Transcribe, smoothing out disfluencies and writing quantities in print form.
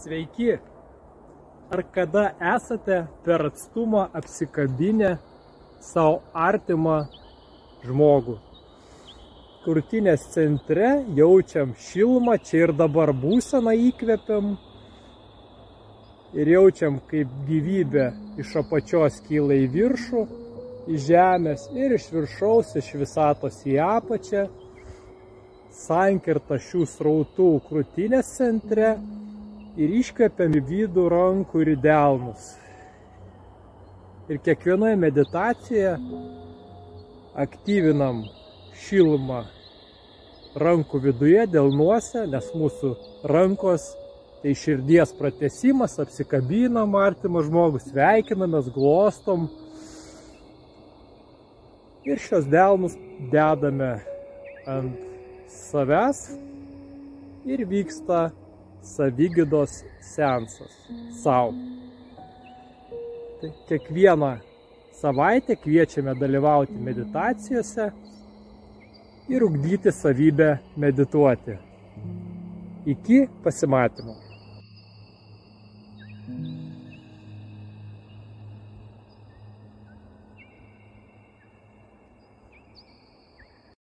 Sveiki! Ar kada esate per atstumą apsikabinę savo artimą žmogų? Krūtinės centre jaučiam šilumą, čia ir dabar būseną įkvepiam ir jaučiam, kaip gyvybė iš apačios kyla į viršų, į žemės ir iš viršaus, iš visatos į apačią. Sankirta šių srautų krūtinės centre ir iškvepiam į vidų rankų ir į delnus. Ir kiekvienoje meditacijoje aktyvinam šilumą rankų viduje, delnuose, nes mūsų rankos tai širdies pratęsimas, apsikabinam artimą žmogų, sveikinamės, glostom. Ir šios delnus dedame ant savęs ir vyksta savigydos seansas sau. Tai kiekvieną savaitę kviečiame dalyvauti meditacijose ir ugdyti savybę medituoti. Iki pasimatymo.